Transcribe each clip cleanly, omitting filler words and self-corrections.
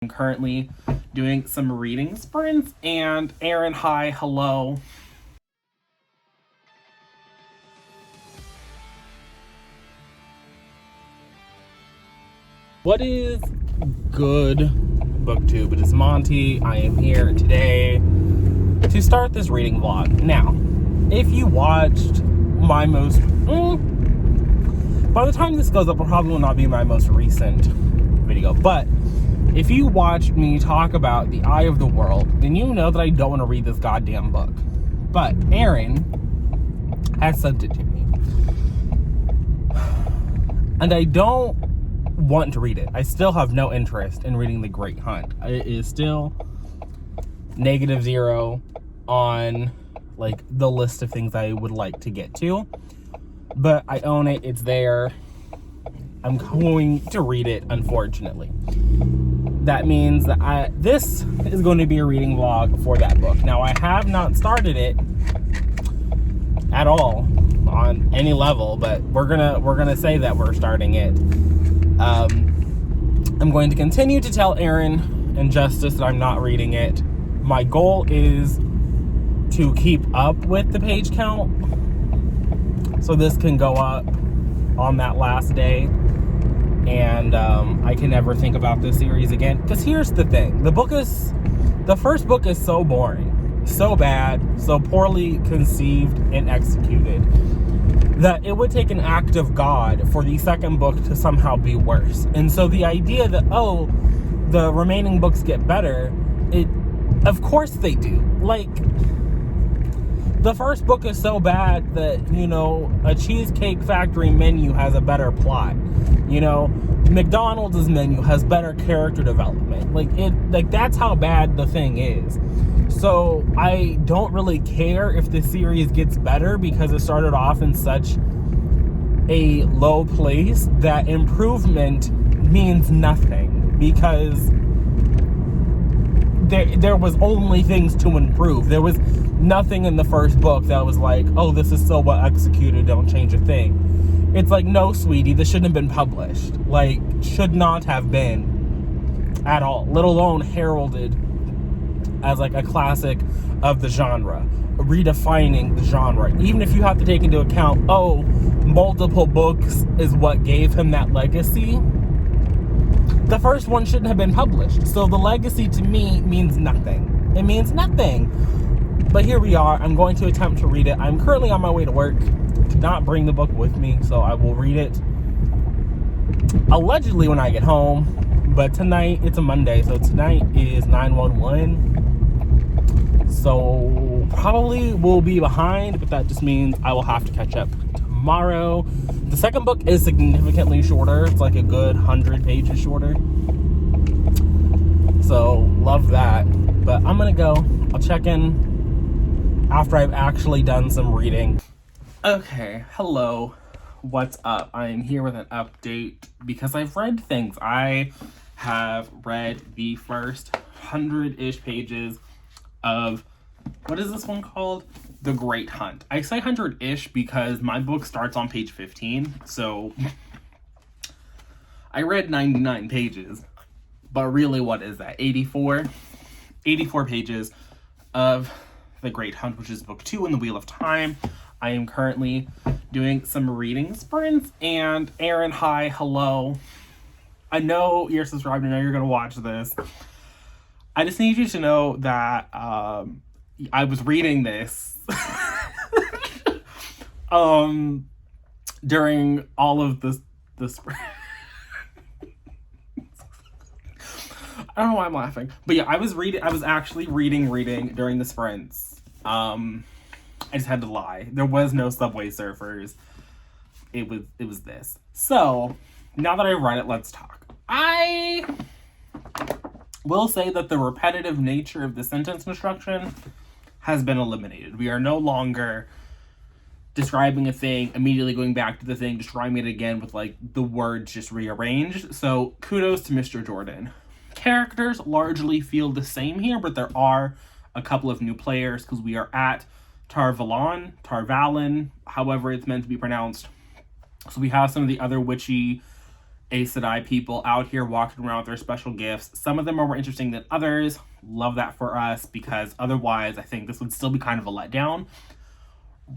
I'm currently doing some reading sprints, and Aaron, hi, hello. What is good, BookTube? It is Monty. I am here today to start this reading vlog. Now, if you watched my most... by the time this goes up, it probably will not be my most recent video, but if you watched me talk about The Eye of the World, then you know that I don't want to read this goddamn book. But Aaron has sent it to me. And I don't want to read it. I still have no interest in reading The Great Hunt. It is still -0 on like the list of things I would like to get to. But I own it. It's there. I'm going to read it, unfortunately. That means that this is going to be a reading vlog for that book. Now, I have not started it at all on any level, but we're gonna say that we're starting it. I'm going to continue to tell Aaron and Justice that I'm not reading it. My goal is to keep up with the page count, so this can go up on that last day. And I can never think about this series again. Because here's the thing. The first book is so boring, so bad, so poorly conceived and executed, that it would take an act of God for the second book to somehow be worse. And so the idea that, oh, the remaining books get better, of course they do. Like, the first book is so bad that, a Cheesecake Factory menu has a better plot. McDonald's menu has better character development. Like that's how bad the thing is. So I don't really care if the series gets better, because it started off in such a low place that improvement means nothing, because there was only things to improve. There was nothing in the first book that was like, oh, this is so well executed, don't change a thing. It's like, no, sweetie, this shouldn't have been published. Like, should not have been at all, let alone heralded as like a classic of the genre, redefining the genre. Even if you have to take into account, oh, multiple books is what gave him that legacy, the first one shouldn't have been published. So the legacy to me means nothing. It means nothing. But here we are. I'm going to attempt to read it. I'm currently on my way to work. Did not bring the book with me, so I will read it allegedly when I get home. But tonight, it's a Monday, so tonight is 9/11. So probably will be behind, but that just means I will have to catch up tomorrow. The second book is significantly shorter. It's like a good 100 pages shorter. So love that. But I'm gonna go. I'll check in after I've actually done some reading. Okay, hello, what's up? I am here with an update because I've read things. I have read the first 100-ish pages of, what is this one called? The Great Hunt. I say 100-ish because my book starts on page 15, so I read 99 pages, but really what is that, 84 pages of The Great Hunt, which is book 2 in the Wheel of Time. I am currently doing some reading sprints, and Aaron, hi, hello. I know you're subscribed, I know you're going to watch this. I just need you to know that I was reading this during all of the spring. I don't know why I'm laughing, but yeah, I was actually reading during the sprints. I just had to lie. There was no Subway Surfers. It was this. So, now that I've read it, let's talk. I will say that the repetitive nature of the sentence construction has been eliminated. We are no longer describing a thing, immediately going back to the thing, describing it again with like the words just rearranged. So, kudos to Mr. Jordan. Characters largely feel the same here, but there are a couple of new players because we are at Tarvalon, however it's meant to be pronounced. So we have some of the other witchy Aes Sedai people out here walking around with their special gifts. Some of them are more interesting than others. Love that for us, because otherwise I think this would still be kind of a letdown.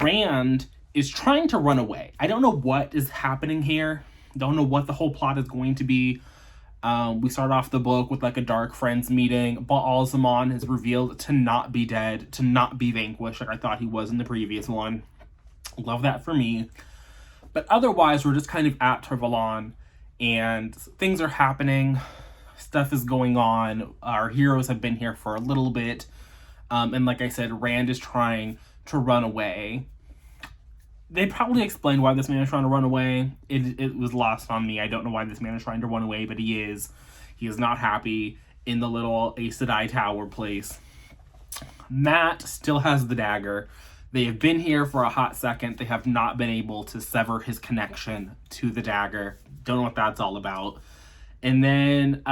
Rand is trying to run away. I don't know what is happening here. Don't know what the whole plot is going to be. We start off the book with like a Dark Friends meeting. Ba'alzamon is revealed to not be dead, to not be vanquished like I thought he was in the previous one. Love that for me. But otherwise, we're just kind of at Tervalon, and things are happening. Stuff is going on. Our heroes have been here for a little bit. And like I said, Rand is trying to run away. They probably explained why this man is trying to run away. It was lost on me. I don't know why this man is trying to run away, but he is. He is not happy in the little Aes Sedai Tower place. Mat still has the dagger. They have been here for a hot second. They have not been able to sever his connection to the dagger. Don't know what that's all about. And then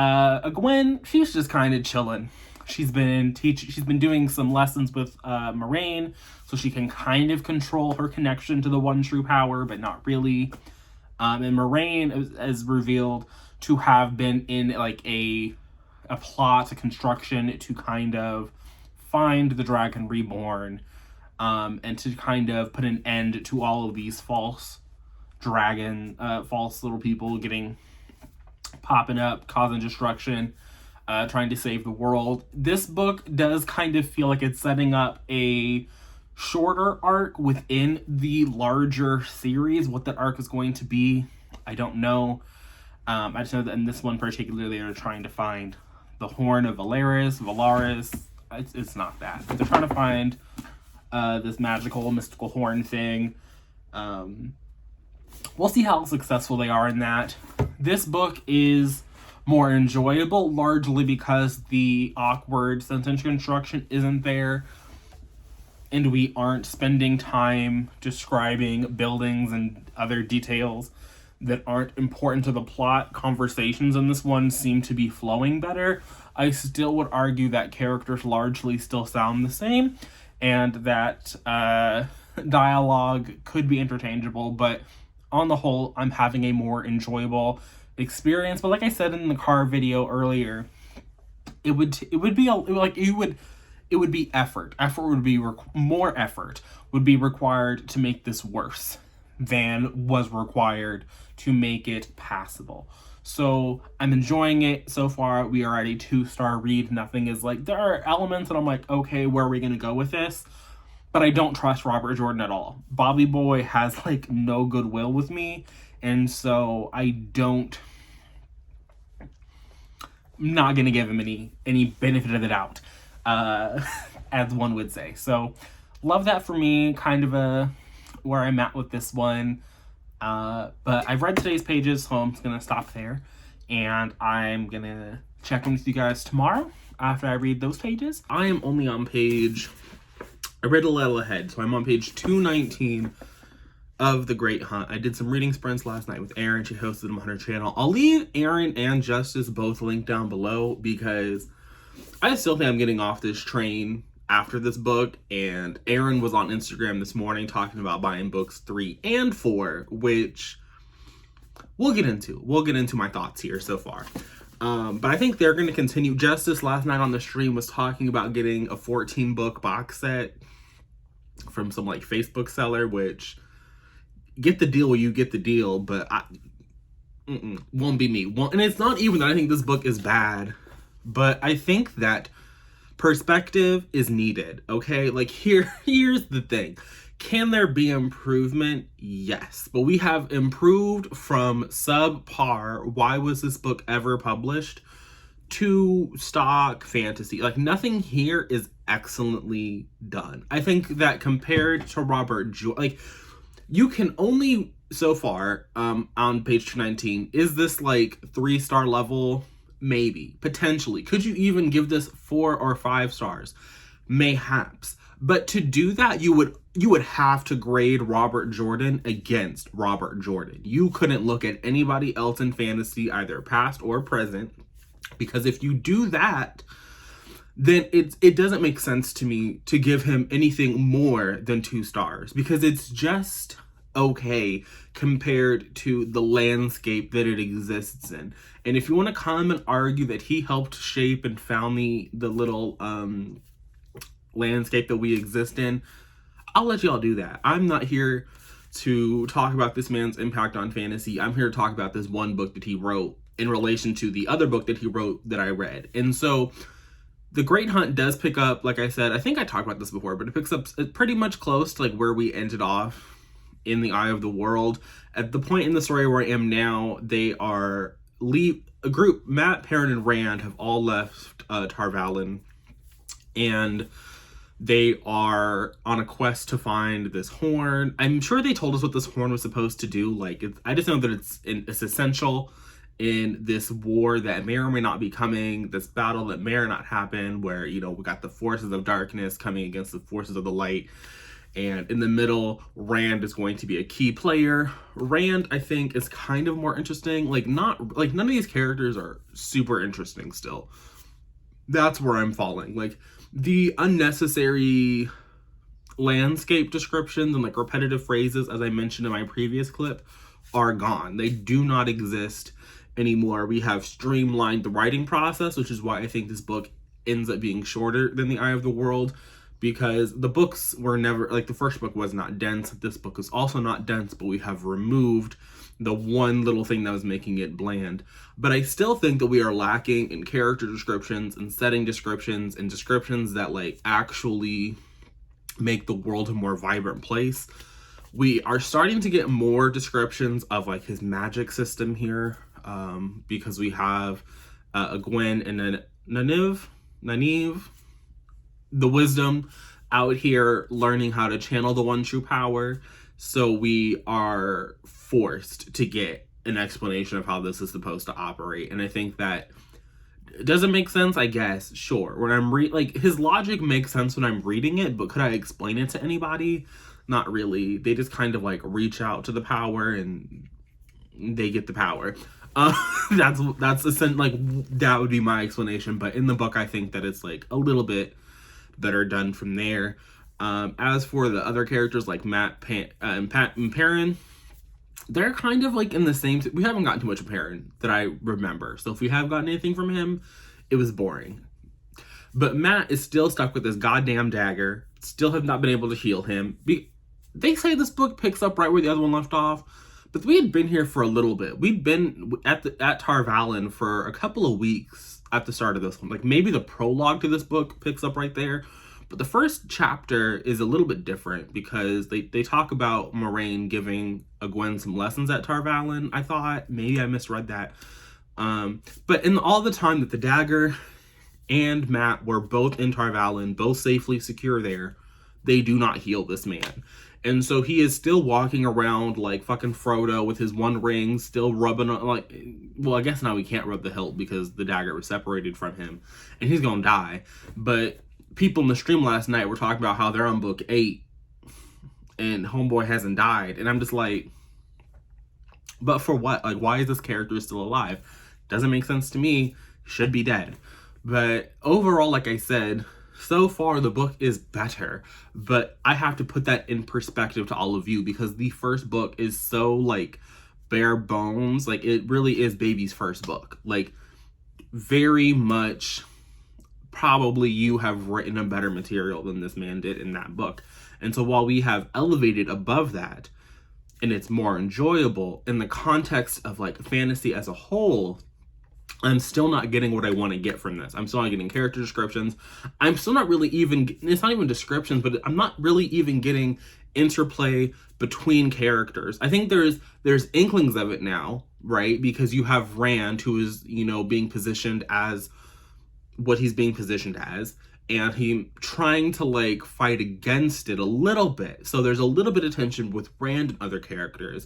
Gwen, she's just kind of chilling. She's been doing some lessons with Moraine, so she can kind of control her connection to the one true power, but not really. And Moraine is revealed to have been in like a plot, a construction to kind of find the Dragon Reborn, and to kind of put an end to all of these false little people popping up, causing destruction, trying to save the world. This book does kind of feel like it's setting up a shorter arc within the larger series. What that arc is going to be, I don't know. I just know that in this one particularly, they're trying to find the Horn of Valaris. It's not that. They're trying to find this mystical horn thing. We'll see how successful they are in that. This book is more enjoyable, largely because the awkward sentence construction isn't there, and we aren't spending time describing buildings and other details that aren't important to the plot. Conversations in this one seem to be flowing better. I still would argue that characters largely still sound the same, and that dialogue could be interchangeable, but on the whole, I'm having a more enjoyable experience. But like I said in the car video earlier, it would be effort. More effort would be required to make this worse than was required to make it passable. So I'm enjoying it so far. We are at a 2-star read. Nothing is like, there are elements that I'm like, okay, where are we going to go with this? But I don't trust Robert Jordan at all. Bobby Boy has like no goodwill with me. And so I'm not going to give him any benefit of the doubt, as one would say. So love that for me, kind of where I'm at with this one. But I've read today's pages, so I'm going to stop there. And I'm going to check in with you guys tomorrow after I read those pages. I am only on I read a little ahead, so I'm on page 219 of The Great Hunt. I did some reading sprints last night with Erin. She hosted them on her channel. I'll leave Erin and Justice both linked down below, because I still think I'm getting off this train after this book. And Erin was on Instagram this morning talking about buying books 3 and 4, which we'll get into. We'll get into my thoughts here so far. But I think they're going to continue. Justice last night on the stream was talking about getting a 14-book box set from some like Facebook seller, which, get the deal where you get the deal, but won't be me. And it's not even that I think this book is bad, but I think that perspective is needed, okay? Like here's the thing. Can there be improvement? Yes. But we have improved from subpar, why was this book ever published, to stock fantasy. Like nothing here is excellently done. I think that compared to Robert Jordan, like you can only so far on page 219, is this like 3-star level? Maybe, potentially. Could you even give this 4 or 5 stars? Mayhaps. But to do that, you would have to grade Robert Jordan against Robert Jordan. You couldn't look at anybody else in fantasy, either past or present, because if you do that, then it doesn't make sense to me to give him anything more than 2 stars, because it's just okay compared to the landscape that it exists in. And if you want to come and argue that he helped shape and found the little landscape that we exist in, I'll let y'all do that. I'm not here to talk about this man's impact on fantasy. I'm here to talk about this one book that he wrote in relation to the other book that he wrote that I read. And so The Great Hunt does pick up, like I said, I think I talked about this before, but it picks up pretty much close to like where we ended off in The Eye of the World. At the point in the story where I am now, they are a group, Matt, Perrin, and Rand have all left Tar Valon, and they are on a quest to find this horn. I'm sure they told us what this horn was supposed to do. Like, I just know that it's essential in this war that may or may not be coming, this battle that may or not happen, where, you know, we got the forces of darkness coming against the forces of the light. And in the middle, Rand is going to be a key player. Rand, I think, is kind of more interesting. None of these characters are super interesting still. That's where I'm falling. Like, the unnecessary landscape descriptions and like repetitive phrases, as I mentioned in my previous clip, are gone. They do not exist anymore. We have streamlined the writing process, which is why I think this book ends up being shorter than The Eye of the World, because the books were never, like, the first book was not dense. This book is also not dense, but we have removed the one little thing that was making it bland. But I still think that we are lacking in character descriptions and setting descriptions and descriptions that like actually make the world a more vibrant place. We are starting to get more descriptions of like his magic system here, because we have a Gwen and a Nynaeve, the wisdom out here learning how to channel the one true power. So we are forced to get an explanation of how this is supposed to operate. And I think that does it make sense? I guess, sure. When I'm his logic makes sense when I'm reading it, but could I explain it to anybody? Not really. They just kind of like reach out to the power and they get the power. That's like, that would be my explanation. But in the book, I think that it's like a little bit better done from there. As for the other characters like Matt, and Perrin, they're kind of like in the same. We haven't gotten too much of Perrin that I remember. So if we have gotten anything from him, it was boring. But Matt is still stuck with this goddamn dagger. Still have not been able to heal him. They say this book picks up right where the other one left off, but we had been here for a little bit. We'd been at Tar Valon for a couple of weeks at the start of this one. Like, maybe the prologue to this book picks up right there. But the first chapter is a little bit different because they talk about Moraine giving Gwen some lessons at Tar Valon. I thought maybe I misread that. But in all the time that the dagger and Matt were both in Tar Valon, both safely secure there, they do not heal this man. And so he is still walking around like fucking Frodo with his one ring, still rubbing on, like, well, I guess now he can't rub the hilt because the dagger was separated from him and he's gonna die. But people in the stream last night were talking about how they're on book 8 and homeboy hasn't died. And I'm just like, but for what? Like, why is this character still alive? Doesn't make sense to me. Should be dead. But overall, like I said, so far the book is better, but I have to put that in perspective to all of you because the first book is so like bare bones. Like, it really is baby's first book. Like, very much probably you have written a better material than this man did in that book. And so while we have elevated above that and it's more enjoyable in the context of like fantasy as a whole, I'm still not getting what I want to get from this. I'm still not getting character descriptions. I'm still not really even, it's not even descriptions, but I'm not really even getting interplay between characters. I think there's inklings of it now, right? Because you have Rand, who is, you know, being positioned as what he's being positioned as, and he trying to like fight against it a little bit. So there's a little bit of tension with Rand and other characters,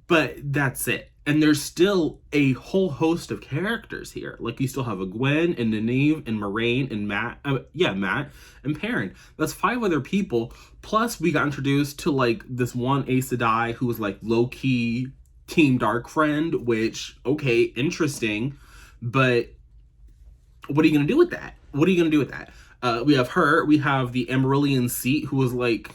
but that's it. And there's still a whole host of characters here. Like, you still have a Gwen and Nynaeve and Moraine and Matt and Perrin. That's 5 other people. Plus we got introduced to like this one Aes Sedai who was like low-key Team Dark friend, which, okay, interesting, but what are you gonna do with that? What are you gonna do with that? We have her. We have the Emerilian Seat, who was like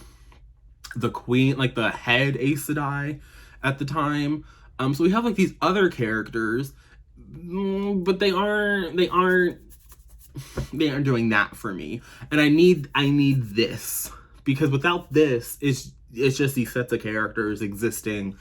the queen, like the head Aes Sedai at the time. So we have like these other characters, but they aren't doing that for me. And I need this, because without this, it's just these sets of characters existing,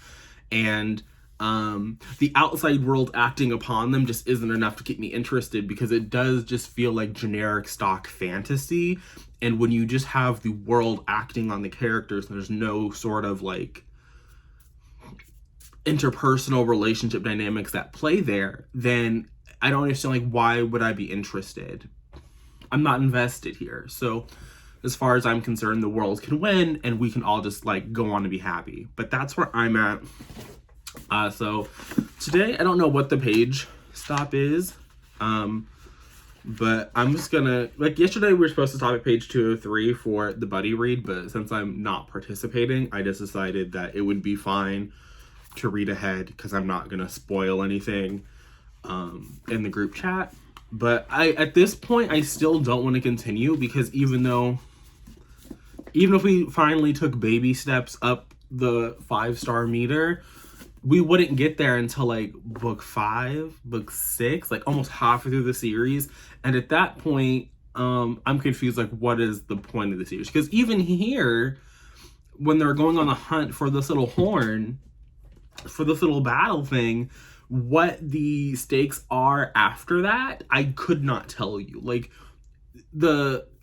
and the outside world acting upon them just isn't enough to keep me interested, because it does just feel like generic stock fantasy. And when you just have the world acting on the characters and there's no sort of like interpersonal relationship dynamics that play there, then I don't understand, like, why would I be interested? I'm not invested here. So as far as I'm concerned, the world can win and we can all just like go on to be happy. But that's where I'm at. So today, I don't know what the page stop is, but I'm just gonna, like, yesterday we were supposed to stop at page 203 for the buddy read, but since I'm not participating, I just decided that it would be fine to read ahead, because I'm not gonna spoil anything in the group chat. But at this point, I still don't want to continue, because even if we finally took baby steps up the 5-star meter, we wouldn't get there until like book 5, book 6, like almost halfway through the series. And at that point, I'm confused, like, what is the point of the series? Because even here, when they're going on the hunt for this little horn, for this little battle thing, what the stakes are after that, I could not tell you. Like,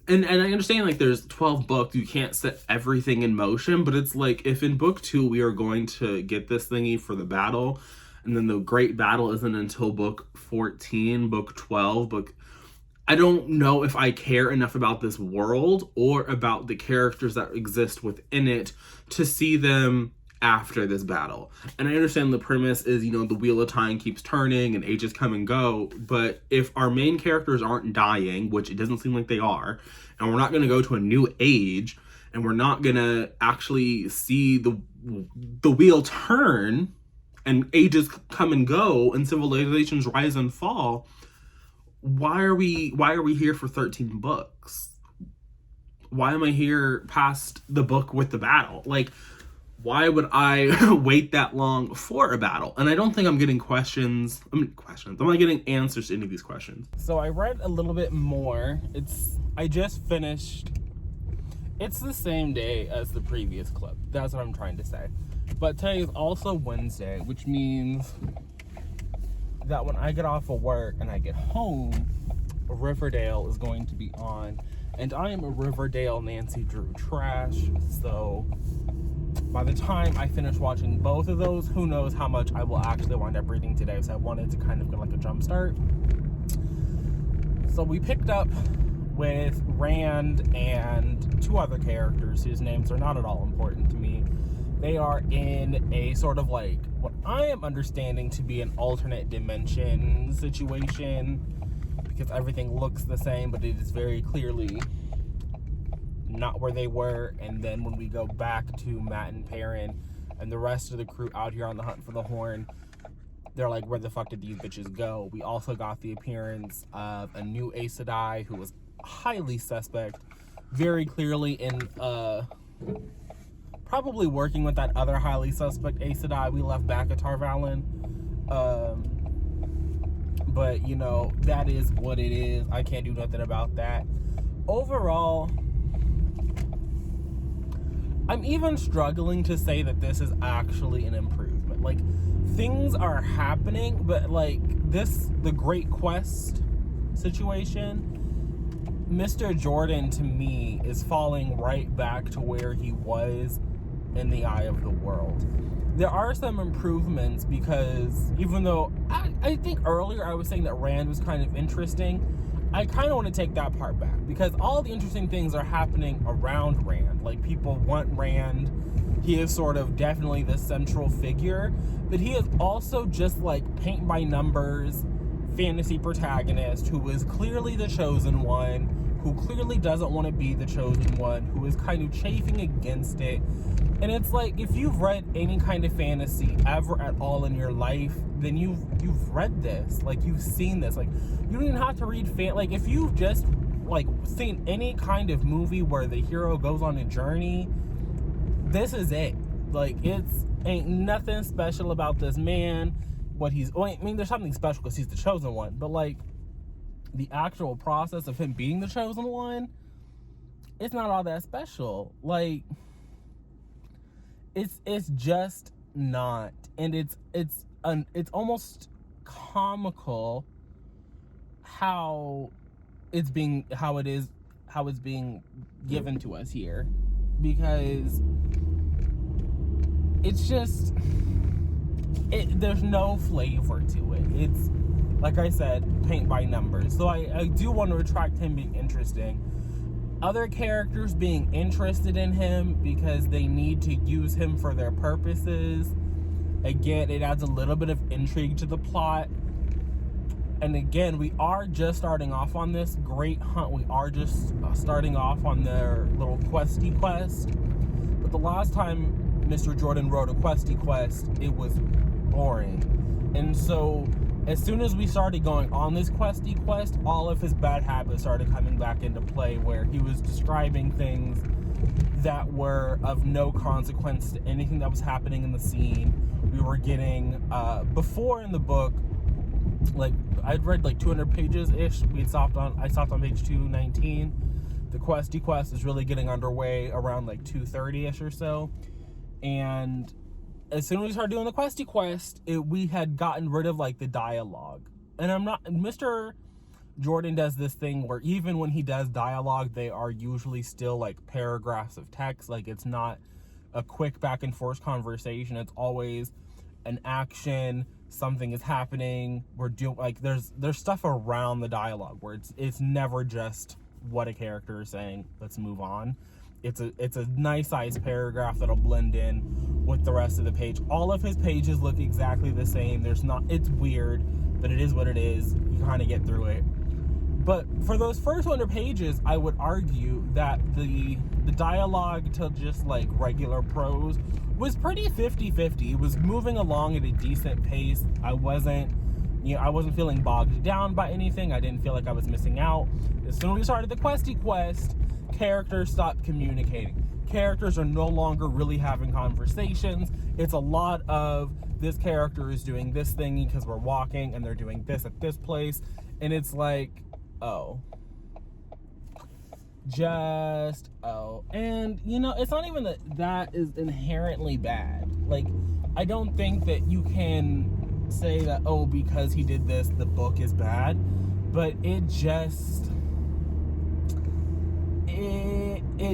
and I understand, like, there's 12 books, you can't set everything in motion, but it's like, if in book 2 we are going to get this thingy for the battle, and then the great battle isn't until book 14, book 12, I don't know if I care enough about this world or about the characters that exist within it to see them after this battle. And I understand the premise is, you know, the wheel of time keeps turning and ages come and go, but if our main characters aren't dying, which it doesn't seem like they are, and we're not going to go to a new age, and we're not going to actually see the wheel turn and ages come and go and civilizations rise and fall, why are we here for 13 books? Why am I here past the book with the battle? Like, why would I wait that long for a battle? And I don't think I'm getting questions. I'm not getting answers to any of these questions. So I read a little bit more. I just finished. It's the same day as the previous clip. That's what I'm trying to say. But today is also Wednesday, which means that when I get off of work and I get home, Riverdale is going to be on. And I am a Riverdale Nancy Drew trash, so by the time I finish watching both of those, who knows how much I will actually wind up reading today. So I wanted to kind of get like a jump start. So we picked up with Rand and 2 other characters whose names are not at all important to me. They are in a sort of like what I am understanding to be an alternate dimension situation, because everything looks the same, but it is very clearly not where they were. And then when we go back to Matt and Perrin and the rest of the crew out here on the hunt for the horn, they're like, where the fuck did these bitches go? We also got the appearance of a new Aes Sedai who was highly suspect, very clearly in probably working with that other highly suspect Aes Sedai we left back at Tarvalin. But you know, that is what it is. I can't do nothing about that. Overall, I'm even struggling to say that this is actually an improvement. Like, things are happening, but like the Great Quest situation, Mr. Jordan to me is falling right back to where he was in the Eye of the World. There are some improvements, because even though I think earlier I was saying that Rand was kind of interesting, I kind of want to take that part back, because all the interesting things are happening around Rand. Like, people want Rand. He is sort of definitely the central figure, but he is also just like paint by numbers fantasy protagonist who is clearly the chosen one, who clearly doesn't want to be the chosen one, who is kind of chafing against it. And it's like, if you've read any kind of fantasy ever at all in your life, then you've read this. Like, you've seen this. Like, you don't even have to read like, if you've just like seen any kind of movie where the hero goes on a journey, this is it. Like, it's ain't nothing special about this man. What he's, well, I mean, there's something special because he's the chosen one, but like the actual process of him being the chosen one, it's not all that special. Like, it's just not, and it's almost comical how it's being given to us here, because it's just there's no flavor to it. It's, like I said, paint by numbers. So I do want to retract him being interesting. Other characters being interested in him because they need to use him for their purposes. Again, it adds a little bit of intrigue to the plot. And again, we are just starting off on this great hunt. We are just starting off on their little questy quest. But the last time Mr. Jordan wrote a questy quest, it was boring. And so as soon as we started going on this questy quest, all of his bad habits started coming back into play, where he was describing things that were of no consequence to anything that was happening in the scene. We were getting, before in the book, like, I'd read like 200 pages-ish. I stopped on page 219. The questy quest is really getting underway around like 230-ish or so. And as soon as we started doing the questy quest, we had gotten rid of like the dialogue. And Mr. Jordan does this thing where even when he does dialogue, they are usually still like paragraphs of text. Like, it's not a quick back and forth conversation. It's always an action, something is happening, we're doing, like, there's stuff around the dialogue where it's never just what a character is saying, let's move on. It's a nice sized paragraph that'll blend in with the rest of the page. All of his pages look exactly the same. It's weird, but it is what it is. You kind of get through it. But for those first 100 pages, I would argue that the dialogue to just like regular prose was pretty 50-50. It was moving along at a decent pace. I wasn't feeling bogged down by anything. I didn't feel like I was missing out. As soon as we started the questy quest, characters stopped communicating. Characters are no longer really having conversations. It's a lot of this character is doing this thing because we're walking, and they're doing this at this place, and it's like, oh. And it's not even that is inherently bad. Like, I don't think that you can say that, oh, because he did this, the book is bad, but it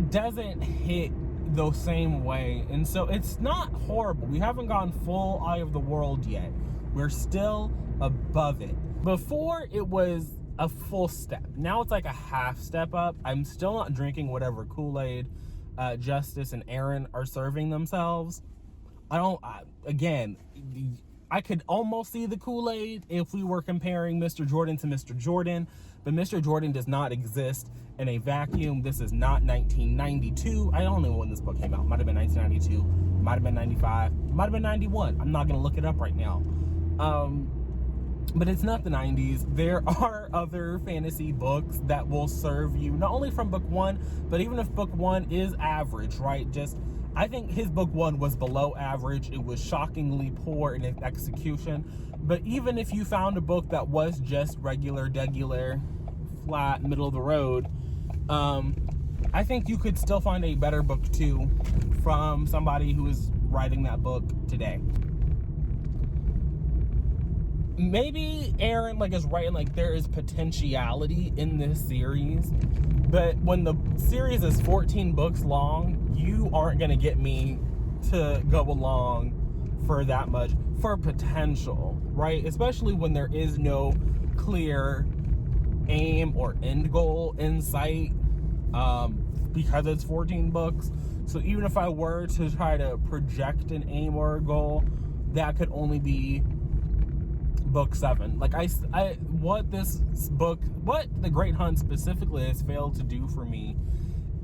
doesn't hit the same way. And so it's not horrible. We haven't gone full Eye of the World yet. We're still above it. Before, it was a full step. Now it's like a half step up. I'm still not drinking whatever Kool-Aid Justice and Aaron are serving themselves. I could almost see the Kool-Aid if we were comparing Mr. Jordan to Mr. Jordan, but Mr. Jordan does not exist in a vacuum. This is not 1992. I don't know when this book came out. Might have been 1992, might have been 95, might have been 91. I'm not going to look it up right now. But it's not the 90s. There are other fantasy books that will serve you, not only from book one, but even if book one is average, right? I think his book one was below average. It was shockingly poor in its execution. But even if you found a book that was just regular, flat, middle of the road, I think you could still find a better book two from somebody who is writing that book today. Maybe Aaron is writing there is potentiality in this series, but when the series is 14 books long, you aren't going to get me to go along for that much for potential, right? Especially when there is no clear aim or end goal in sight, because it's 14 books. So even if I were to try to project an aim or a goal, that could only be book 7. What The Great Hunt specifically has failed to do for me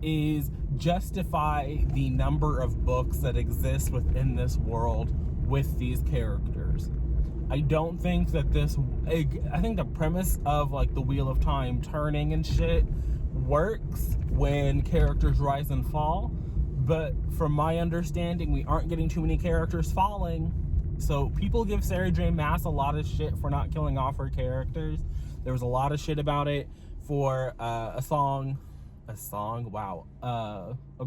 is justify the number of books that exist within this world with these characters. I don't think that I think the premise of the Wheel of Time turning and shit works when characters rise and fall, But from my understanding, we aren't getting too many characters falling. So people give Sarah J. Maas a lot of shit for not killing off her characters. There was a lot of shit about it for a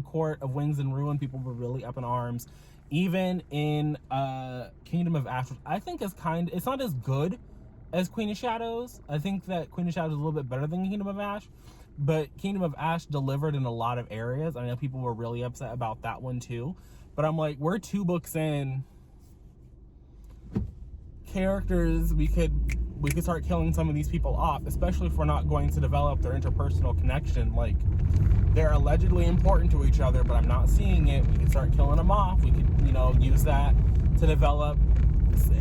Court of Wings and Ruin. People were really up in arms. Even in Kingdom of Ash, I think it's not as good as Queen of Shadows. I think that Queen of Shadows is a little bit better than Kingdom of Ash, but Kingdom of Ash delivered in a lot of areas. I know people were really upset about that one too, but I'm like, we're 2 books in. Characters, we could start killing some of these people off, especially if we're not going to develop their interpersonal connection. Like, they're allegedly important to each other, but I'm not seeing it. We could start killing them off. We could, use that to develop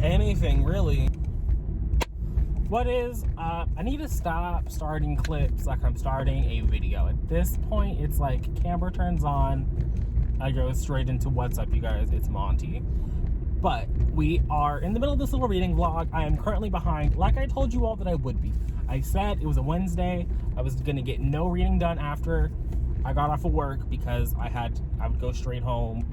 anything, really. I need to stop starting clips like I'm starting a video. At this point, it's like camera turns on, I go straight into what's up, you guys. It's Monty. But we are in the middle of this little reading vlog. I am currently behind, like I told you all that I would be. I said it was a Wednesday. I was going to get no reading done after I got off of work because I would go straight home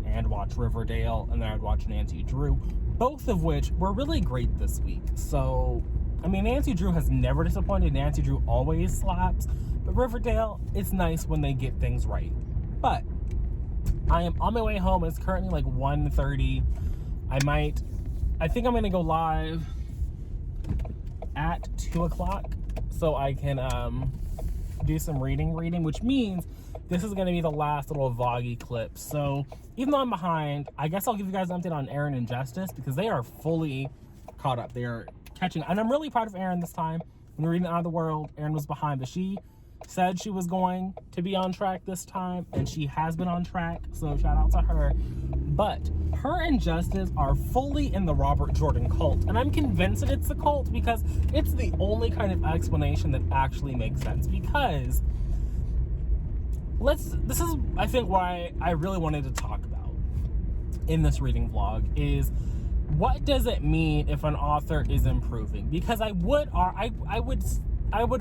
and watch Riverdale, and then I would watch Nancy Drew, both of which were really great this week. So, I mean, Nancy Drew has never disappointed. Nancy Drew always slaps. But Riverdale, it's nice when they get things right. But I am on my way home. It's currently like 1:30. I think I'm going to go live at 2 o'clock so I can do some reading, which means this is going to be the last little vloggy clip. So even though I'm behind, I guess I'll give you guys an update on Aaron and Justice because they are fully caught up. They are catching, and I'm really proud of Aaron this time. When we're reading Out of the World, Aaron was behind, but she said she was going to be on track this time, and she has been on track, so shout out to her. But her and Justice are fully in the Robert Jordan cult, and I'm convinced that it's a cult because it's the only kind of explanation that actually makes sense. Because this is, I think, why I really wanted to talk about in this reading vlog is, what does it mean if an author is improving? Because I would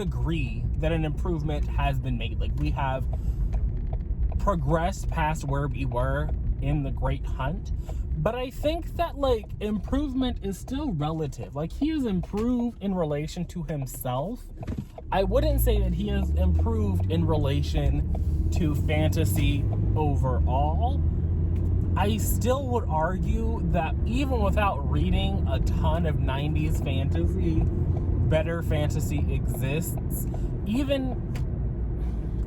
agree that an improvement has been made. Like, we have progressed past where we were in The Great Hunt, but I think that, like, improvement is still relative. Like, he has improved in relation to himself. I wouldn't say that he has improved in relation to fantasy overall. I still would argue that even without reading a ton of 90s fantasy, better fantasy exists. Even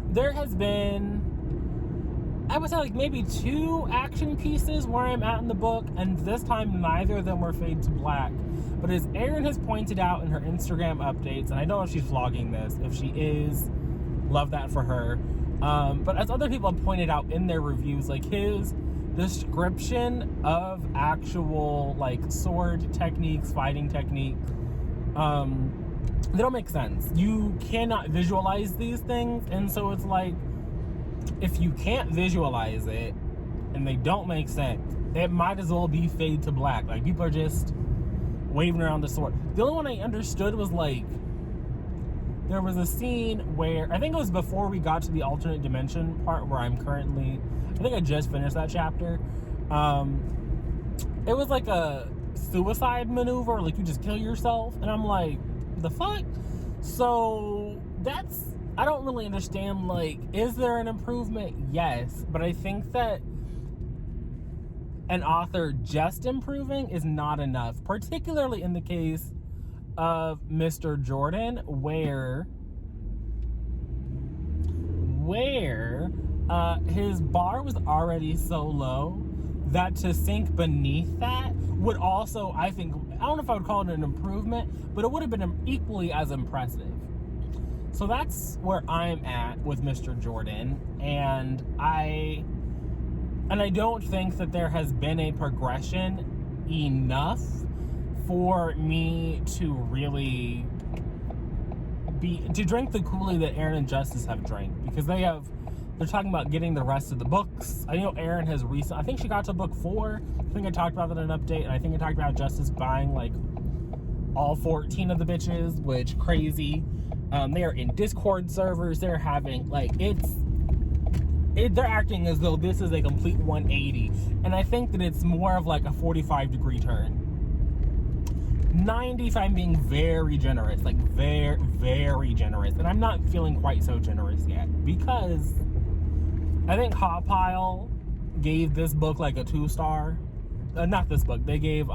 there has been, I would say, like maybe 2 action pieces where I'm at in the book, and this time neither of them were fade to black. But as Erin has pointed out in her Instagram updates, and I don't know if she's vlogging this, if she is, love that for her. But as other people have pointed out in their reviews, like his description of actual like sword techniques, fighting techniques, they don't make sense. You cannot visualize these things, and so it's like, if you can't visualize it and they don't make sense, it might as well be fade to black. Like, people are just waving around the sword. The only one I understood was like, there was a scene where, I think it was before we got to the alternate dimension part where I'm currently, I think I just finished that chapter. It was like a suicide maneuver, like you just kill yourself, and I'm like, the fuck? So that's, I don't really understand, like, is there an improvement? Yes, but I think that an author just improving is not enough, particularly in the case of Mr. Jordan, where his bar was already so low that to sink beneath that would also, I think, I don't know if I would call it an improvement, but it would have been equally as impressive. So that's where I'm at with Mr. Jordan, and I don't think that there has been a progression enough for me to really to drink the Kool-Aid that Aaron and Justice have drank, because they're talking about getting the rest of the books. I know Aaron has I think she got to book 4. I think I talked about that in an update, and I think I talked about Justice buying like all 14 of the bitches, which crazy. They are in Discord servers. They're having like, it's they're acting as though this is a complete 180, and I think that it's more of like a 45-degree turn. 90 if I'm being very generous, like very, very generous. And I'm not feeling quite so generous yet, because I think Hot Pile gave this book like a 2-star. Not this book. They gave The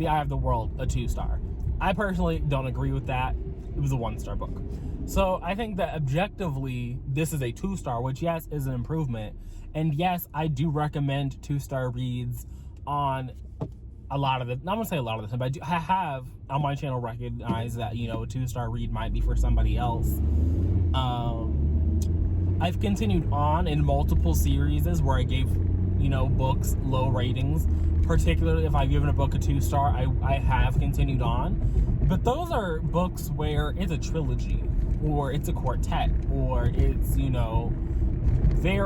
Eye of the World a 2-star. I personally don't agree with that. It was a 1-star book. So I think that objectively, this is a 2-star, which, yes, is an improvement. And yes, I do recommend 2-star reads on a lot of the, I'm gonna say a lot of the time, but I have on my channel recognized that, you know, a 2-star read might be for somebody else. I've continued on in multiple series where I gave, you know, books low ratings. Particularly if I've given a book a 2-star, I have continued on. But those are books where it's a trilogy, or it's a quartet, or it's, you know, I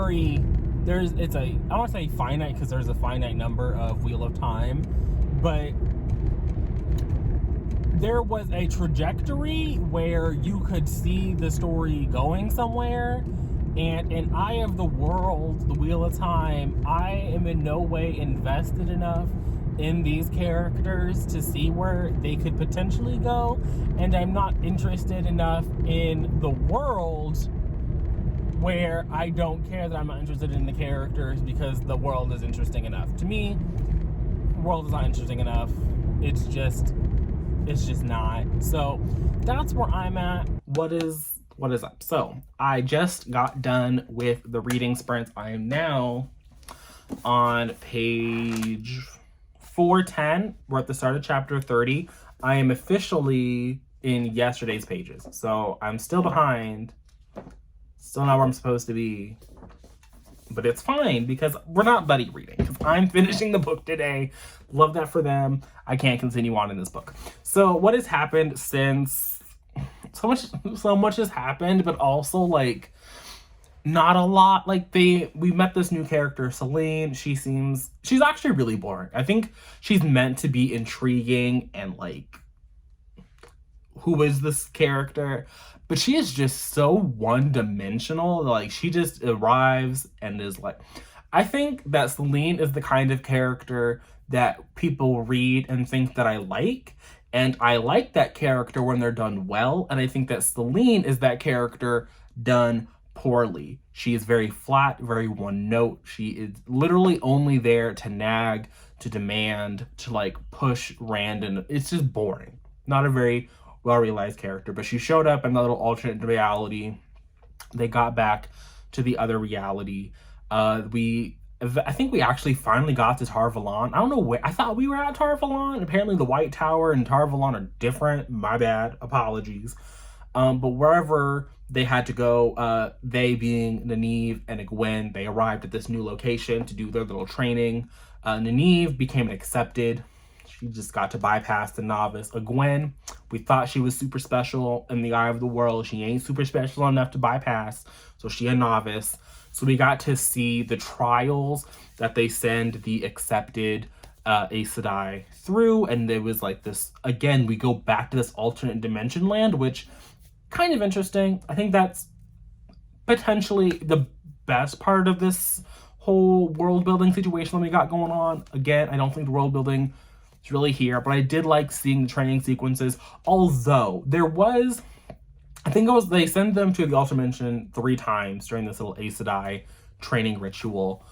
want to say finite, because there's a finite number of Wheel of Time, but there was a trajectory where you could see the story going somewhere. And in Eye of the World, The Wheel of Time, I am in no way invested enough in these characters to see where they could potentially go. And I'm not interested enough in the world where I don't care that I'm not interested in the characters, because the world is interesting enough. To me, the world is not interesting enough. It's just not. So that's where I'm at. What is up? So I just got done with the reading sprints. I am now on page 410. We're at the start of chapter 30. I am officially in yesterday's pages, so I'm still behind, still not where I'm supposed to be, but it's fine because we're not buddy reading, because I'm finishing the book today. Love that for them. I can't continue on in this book. So what has happened since, so much has happened, but also like not a lot. Like we met this new character, Celine. She's actually really boring. I think she's meant to be intriguing and like, who is this character? But she is just so one-dimensional. Like, she just arrives and is like, I think that Celine is the kind of character that people read and think that I like. And I like that character when they're done well. And I think that Celine is that character done poorly. She is very flat, very one note. She is literally only there to nag, to demand, to like push random. It's just boring. Not a very well-realized character. But she showed up in that little alternate reality. They got back to the other reality. I think we actually finally got to Tar-Valon. I don't know where. I thought we were at Tar-Valon. Apparently the White Tower and Tar-Valon are different. My bad. Apologies. But wherever they had to go, they being Nynaeve and Egwene, they arrived at this new location to do their little training. Nynaeve became accepted. She just got to bypass the novice. Egwene, we thought she was super special in the eye of the world. She ain't super special enough to bypass, so she a novice. So we got to see the trials that they send the accepted Aes Sedai through, and there was like this, again, we go back to this alternate dimension land, which kind of interesting. I think that's potentially the best part of this whole world building situation that we got going on. Again, I don't think the world building is really here, but I did like seeing the training sequences, although there was, I think it was, they sent them to the alternate dimension 3 times during this little Aes Sedai training ritual.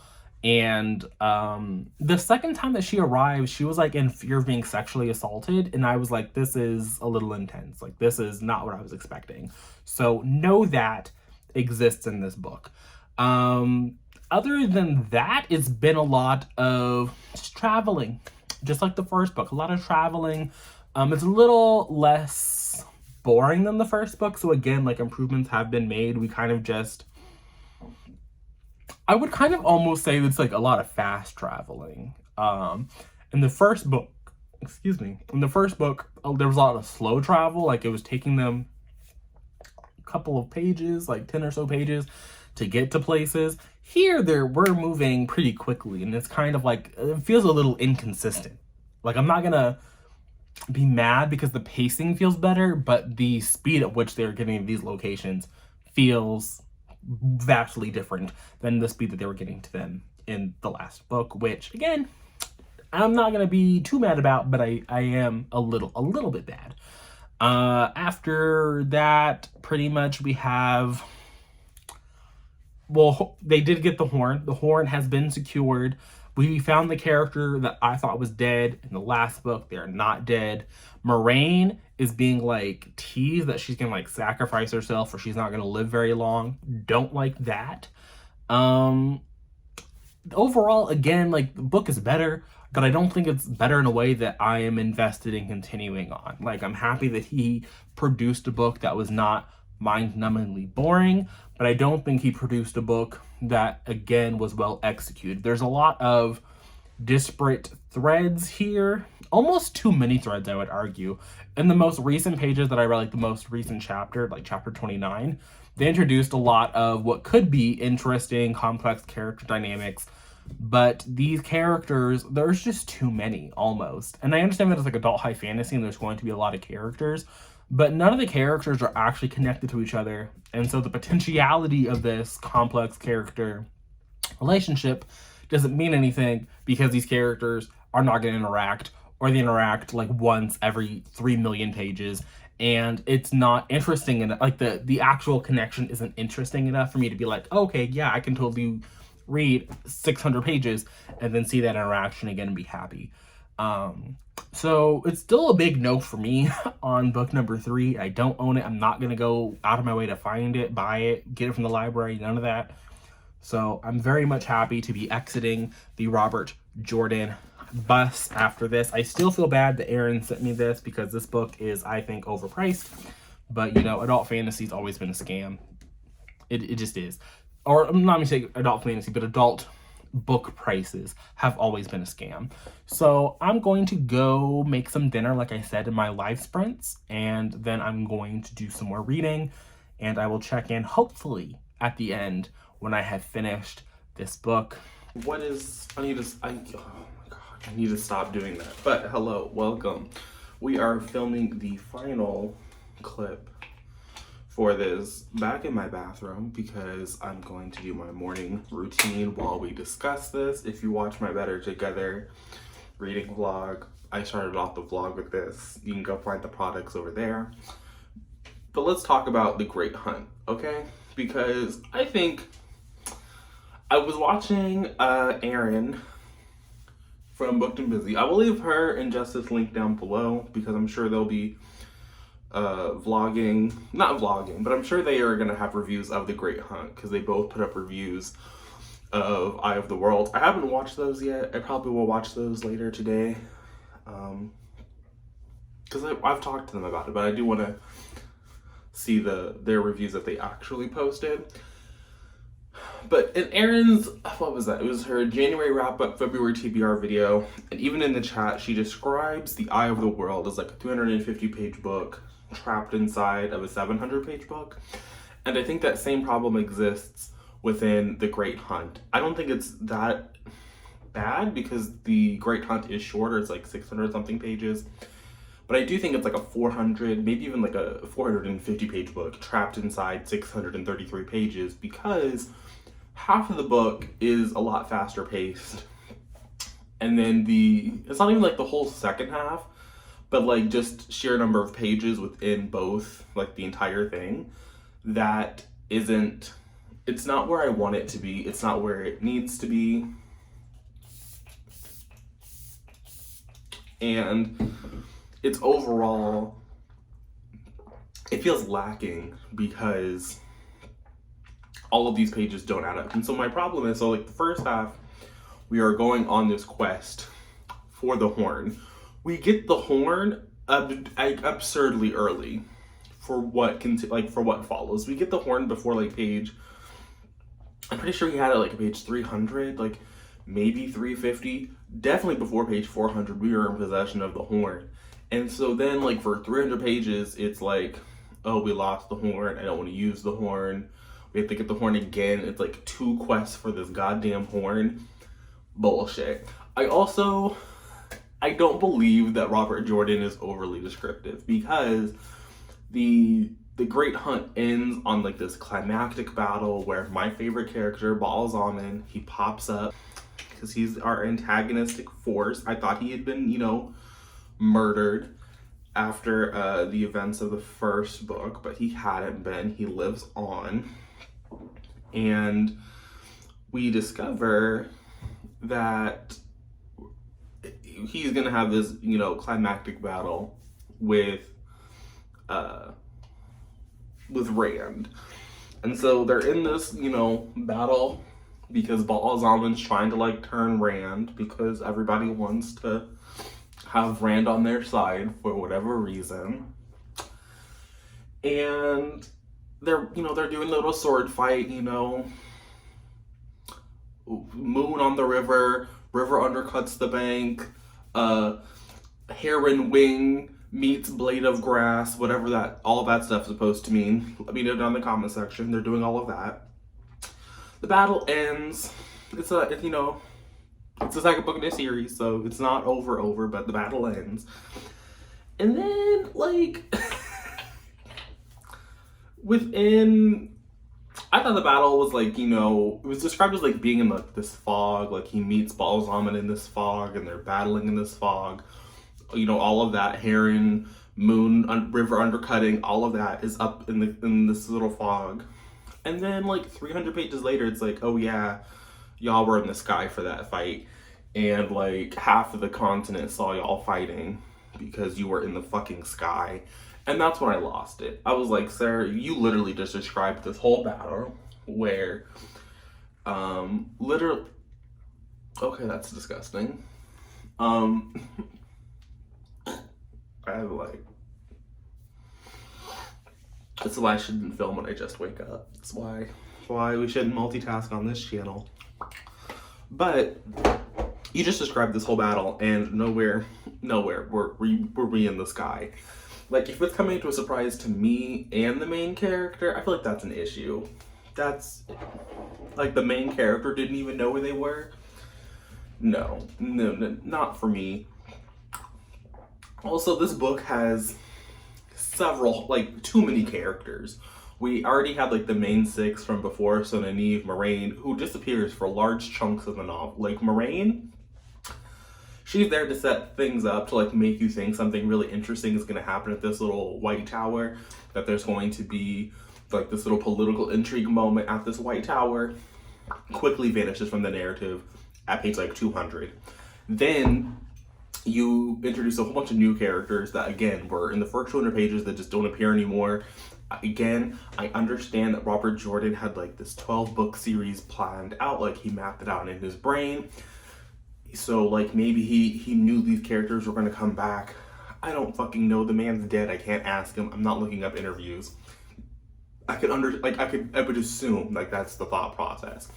And the second time that she arrived, she was like in fear of being sexually assaulted. And I was like, this is a little intense. Like, this is not what I was expecting. So know that exists in this book. Other than that, it's been a lot of just traveling. Just like the first book, a lot of traveling. It's a little less boring than the first book. So again, like, improvements have been made. We kind of just, I would kind of almost say it's like a lot of fast traveling. In the first book, there was a lot of slow travel. Like, it was taking them a couple of pages, like 10 or so pages to get to places. Here, we're moving pretty quickly, and it's kind of like, it feels a little inconsistent. Like, I'm not gonna be mad because the pacing feels better, but the speed at which they're getting to these locations feels vastly different than the speed that they were getting to them in the last book, which again, I'm not gonna be too mad about, but I am a little bit bad. After that, pretty much we have, well, they did get the horn. The horn has been secured. We found the character that I thought was dead in the last book. They're not dead. Moraine is being like teased that she's gonna like sacrifice herself or she's not gonna live very long. Don't like that. Overall, again, like the book is better, but I don't think it's better in a way that I am invested in continuing on. Like, I'm happy that he produced a book that was not mind-numbingly boring, but I don't think he produced a book that, again, was well executed. There's a lot of disparate threads here, almost too many threads, I would argue. In the most recent pages that I read, like the most recent chapter, like chapter 29, they introduced a lot of what could be interesting, complex character dynamics, but these characters, there's just too many, almost. And I understand that it's like adult high fantasy and there's going to be a lot of characters, but none of the characters are actually connected to each other. And so the potentiality of this complex character relationship doesn't mean anything because these characters are not going to interact, or they interact like once every 3 million pages, and it's not interesting enough. Like the actual connection isn't interesting enough for me to be like, okay, yeah, I can totally read 600 pages and then see that interaction again and be happy. So it's still a big no for me on book number 3. I don't own it. I'm not going to go out of my way to find it, buy it, get it from the library, none of that. So I'm very much happy to be exiting the Robert Jordan bus after this. I still feel bad that Aaron sent me this because this book is, I think, overpriced. But, you know, adult fantasy's always been a scam. It just is. Or I'm not going to say adult fantasy, but adult book prices have always been a scam. So I'm going to go make some dinner, like I said, in my live sprints. And then I'm going to do some more reading. And I will check in, hopefully, at the end when I have finished this book. Oh my God, I need to stop doing that. But hello, welcome. We are filming the final clip for this back in my bathroom because I'm going to do my morning routine while we discuss this. If you watch my Better Together reading vlog, I started off the vlog with this. You can go find the products over there. But let's talk about The Great Hunt, okay? Because I think I was watching Erin from Booked and Busy. I will leave her and Justice link down below because I'm sure they'll be not vlogging, but I'm sure they are going to have reviews of The Great Hunt because they both put up reviews of Eye of the World. I haven't watched those yet. I probably will watch those later today because I've talked to them about it, but I do want to see their reviews that they actually posted. But in Erin's, what was that? It was her January wrap-up, February TBR video. And even in the chat, she describes The Eye of the World as like a 350-page book trapped inside of a 700-page book. And I think that same problem exists within The Great Hunt. I don't think it's that bad because The Great Hunt is shorter. It's like 600-something pages. But I do think it's like a 400, maybe even like a 450-page book trapped inside 633 pages because half of the book is a lot faster paced. And then it's not even like the whole second half, but like just sheer number of pages within both, like the entire thing, that isn't, it's not where I want it to be. It's not where it needs to be. And it's overall, it feels lacking because all of these pages don't add up. And so my problem is, so like the first half, we are going on this quest for the horn. We get the horn absurdly early for what follows. We get the horn before like page, I'm pretty sure he had it like page 300, like maybe 350, definitely before page 400 we were in possession of the horn. And so then like for 300 pages, it's like, oh, we lost the horn, I don't want to use the horn. We have to get the horn again. It's like 2 quests for this goddamn horn. Bullshit. I don't believe that Robert Jordan is overly descriptive because the the Great Hunt ends on like this climactic battle where my favorite character, Balzamin, he pops up because he's our antagonistic force. I thought he had been, you know, murdered after the events of the first book, but he hadn't been. He lives on. And we discover that he's gonna have this, you know, climactic battle with Rand. And so they're in this, you know, battle because Balzamin's trying to like turn Rand because everybody wants to have Rand on their side for whatever reason. And they're, you know, they're doing a little sword fight, you know. Moon on the river undercuts the bank, heron wing meets blade of grass, whatever that, all that stuff's supposed to mean. Let me know down in the comment section. They're doing all of that. The battle ends. It's you know, it's the second book in this series, so it's not over, but the battle ends. And then, like, I thought the battle was like, you know, it was described as like being in like this fog, like he meets Balzamin in this fog and they're battling in this fog. You know, all of that, heron, moon, river undercutting, all of that is up in this little fog. And then like 300 pages later, it's like, oh yeah, y'all were in the sky for that fight. And like half of the continent saw y'all fighting because you were in the fucking sky. And that's when I lost it. I was like, Sarah, you literally just described this whole battle where, literally, okay, that's disgusting. I have like, that's why I shouldn't film when I just wake up. That's why we shouldn't multitask on this channel. But you just described this whole battle and nowhere were we in the sky. Like, if it's coming to a surprise to me and the main character, I feel like that's an issue. That's, like, the main character didn't even know where they were. No, not for me. Also, this book has several, like, too many characters. We already had, like, the main six from before, so Nynaeve, Moraine, who disappears for large chunks of the novel. Like, Moraine, she's there to set things up to like make you think something really interesting is going to happen at this little White Tower, that there's going to be like this little political intrigue moment at this White Tower. Quickly vanishes from the narrative at page like 200. Then you introduce a whole bunch of new characters that again were in the first 200 pages that just don't appear anymore. Again, I understand that Robert Jordan had like this 12-book series planned out, like he mapped it out in his brain. So, like, maybe he knew these characters were going to come back. I don't fucking know. The man's dead. I can't ask him. I'm not looking up interviews. I would assume, like, that's the thought process.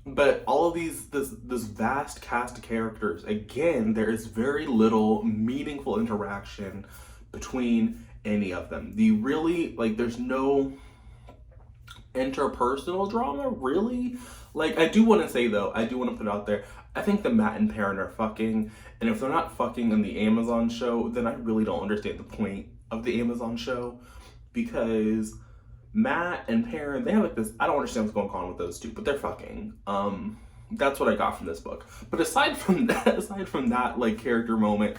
But all of this vast cast of characters, again, there is very little meaningful interaction between any of them. There's no interpersonal drama, really. Like, I do want to say, though, I do want to put it out there, I think that Matt and Perrin are fucking, and if they're not fucking in the Amazon show, then I really don't understand the point of the Amazon show, because Matt and Perrin, they have like this, I don't understand what's going on with those two, but they're fucking. That's what I got from this book. But aside from that, like, character moment,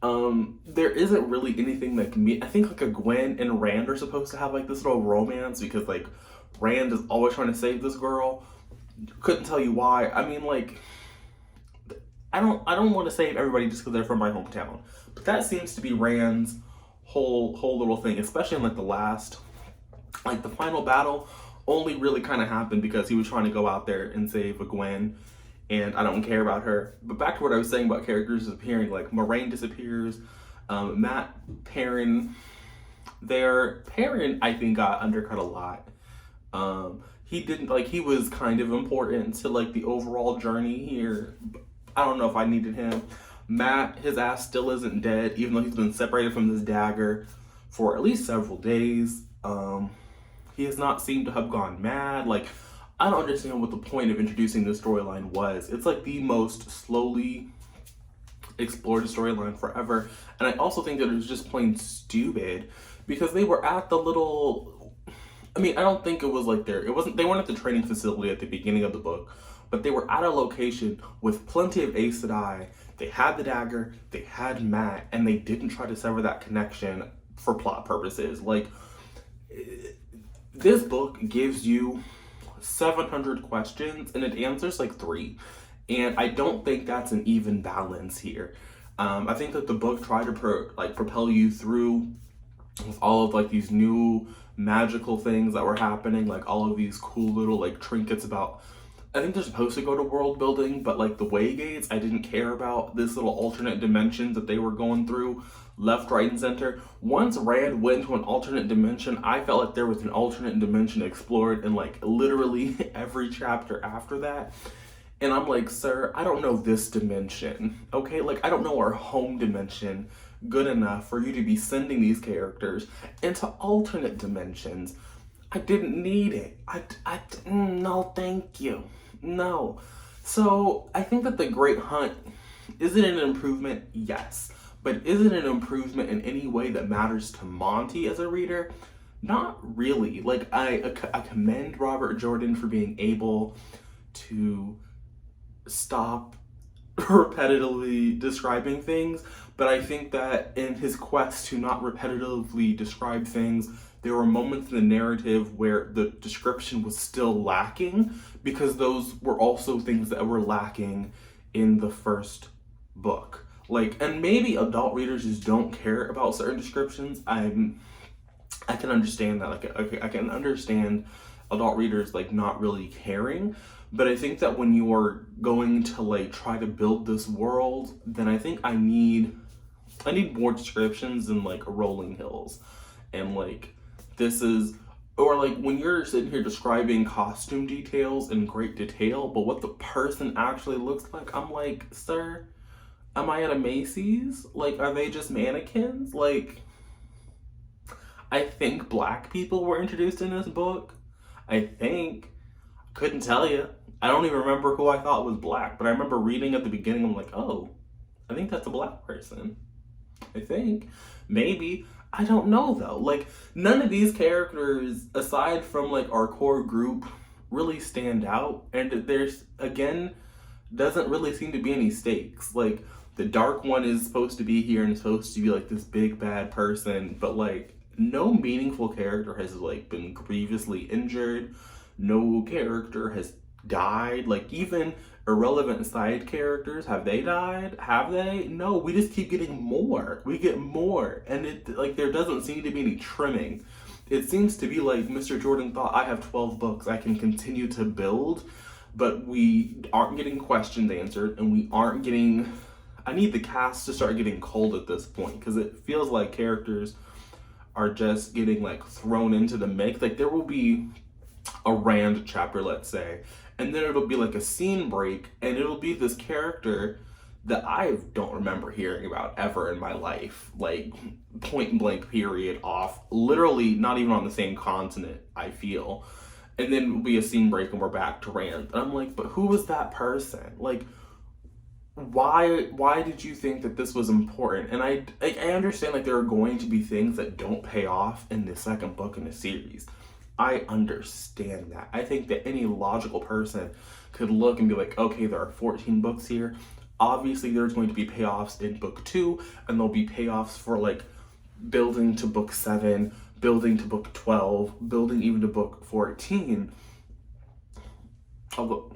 there isn't really anything like me. I think like a Gwen and Rand are supposed to have like this little romance because like Rand is always trying to save this girl. Couldn't tell you why. I mean, like, I don't want to save everybody just because they're from my hometown, but that seems to be Rand's whole little thing, especially in like the last, like the final battle only really kind of happened because he was trying to go out there and save a Gwen, and I don't care about her. But back to what I was saying about characters disappearing, like Moraine disappears, Matt, Perrin, Perrin I think got undercut a lot. He didn't, like, he was kind of important to like the overall journey here. I don't know if I needed him. Matt, his ass still isn't dead, even though he's been separated from this dagger for at least several days. He has not seemed to have gone mad. Like, I don't understand what the point of introducing this storyline was. It's like the most slowly explored the storyline forever. And I also think that it was just plain stupid because they were at the little, I mean, I don't think it was like they weren't at the training facility at the beginning of the book, but they were at a location with plenty of Aes Sedai. They had the dagger, they had Matt, and they didn't try to sever that connection for plot purposes. Like, this book gives you 700 questions and it answers like 3. And I don't think that's an even balance here. I think that the book tried to propel you through with all of like these new magical things that were happening, like all of these cool little like trinkets about, I think they're supposed to go to world building, but like the Waygates, I didn't care about this little alternate dimensions that they were going through left, right, and center. Once Rand went to an alternate dimension, I felt like there was an alternate dimension explored in like literally every chapter after that. And I'm like, sir, I don't know this dimension, okay? Like, I don't know our home dimension good enough for you to be sending these characters into alternate dimensions. I didn't need it. No, thank you. No. So, I think that The Great Hunt, is it an improvement? Yes. But is it an improvement in any way that matters to Monty as a reader? Not really. Like, I commend Robert Jordan for being able to stop repetitively describing things, but I think that in his quest to not repetitively describe things, there were moments in the narrative where the description was still lacking, because those were also things that were lacking in the first book. Like, and maybe adult readers just don't care about certain descriptions. I can understand that. Like, I can understand adult readers like not really caring. But I think that when you are going to like try to build this world, then I think I need more descriptions than like rolling hills. And like, this is, or like when you're sitting here describing costume details in great detail, but what the person actually looks like, I'm like, sir, am I at a Macy's? Like, are they just mannequins? Like, I think black people were introduced in this book. I think. Couldn't tell you. I don't even remember who I thought was black, but I remember reading at the beginning, I'm like, oh, I think that's a black person. I think. Maybe. I don't know though. Like, none of these characters, aside from like our core group, really stand out. And there's, again, doesn't really seem to be any stakes. Like, the dark one is supposed to be here and is supposed to be like this big bad person, but like, no meaningful character has like been grievously injured. No character has died. Like, even irrelevant side characters, have they died? Have they? No, we just keep getting more. We get more. And it, like, there doesn't seem to be any trimming. It seems to be like Mr. Jordan thought, I have 12 books, I can continue to build, but we aren't getting questions answered, and we aren't getting, I need the cast to start getting cold at this point, because it feels like characters are just getting like thrown into the mix. Like, there will be a Rand chapter, let's say, and then it'll be like a scene break, and it'll be this character that I don't remember hearing about ever in my life, like point blank period off, literally not even on the same continent, I feel. And then it'll be a scene break and we're back to Rand. And I'm like, but who was that person? Like, why did you think that this was important? And I understand like there are going to be things that don't pay off in the second book in the series. I understand that. I think that any logical person could look and be like, okay, there are 14 books here. Obviously, there's going to be payoffs in book 2, and there'll be payoffs for like building to book 7, building to book 12, building even to book 14. Although,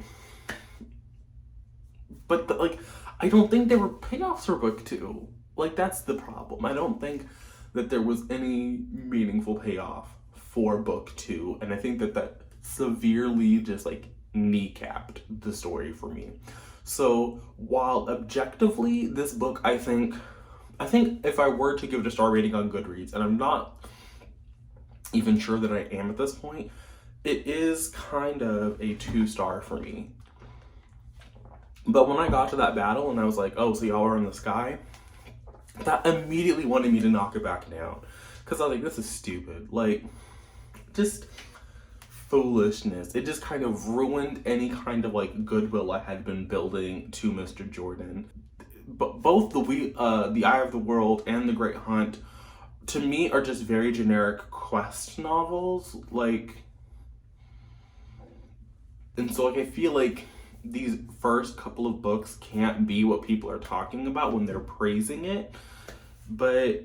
but like, I don't think there were payoffs for book 2. Like, that's the problem. I don't think that there was any meaningful payoff for book 2, and I think that that severely just like kneecapped the story for me. So while objectively this book, I think if I were to give it a star rating on Goodreads, and I'm not even sure that I am at this point, it is kind of a 2-star for me. But when I got to that battle and I was like, oh, so y'all are in the sky, that immediately wanted me to knock it back down, because I was like, this is stupid. Like, just foolishness. It just kind of ruined any kind of like goodwill I had been building to Mr. Jordan. both the Eye of the World and The Great Hunt, to me, are just very generic quest novels. Like, and so like I feel like these first couple of books can't be what people are talking about when they're praising it. But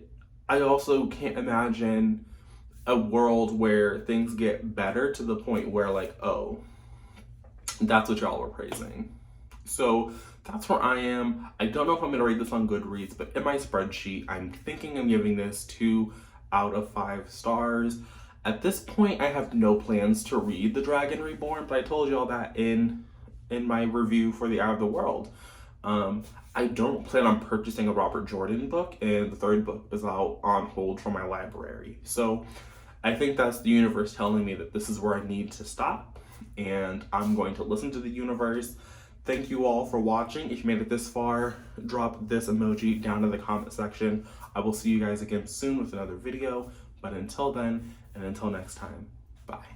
I also can't imagine a world where things get better to the point where, like, oh, that's what y'all were praising. So that's where I am. I don't know if I'm gonna rate this on Goodreads, but in my spreadsheet, I'm thinking I'm giving this 2 out of 5 stars. At this point, I have no plans to read The Dragon Reborn, but I told you all that in my review for The Eye of the World. I don't plan on purchasing a Robert Jordan book, and the 3rd book is out on hold from my library. So I think that's the universe telling me that this is where I need to stop, and I'm going to listen to the universe. Thank you all for watching. If you made it this far, drop this emoji down in the comment section. I will see you guys again soon with another video, but until then, and until next time, bye.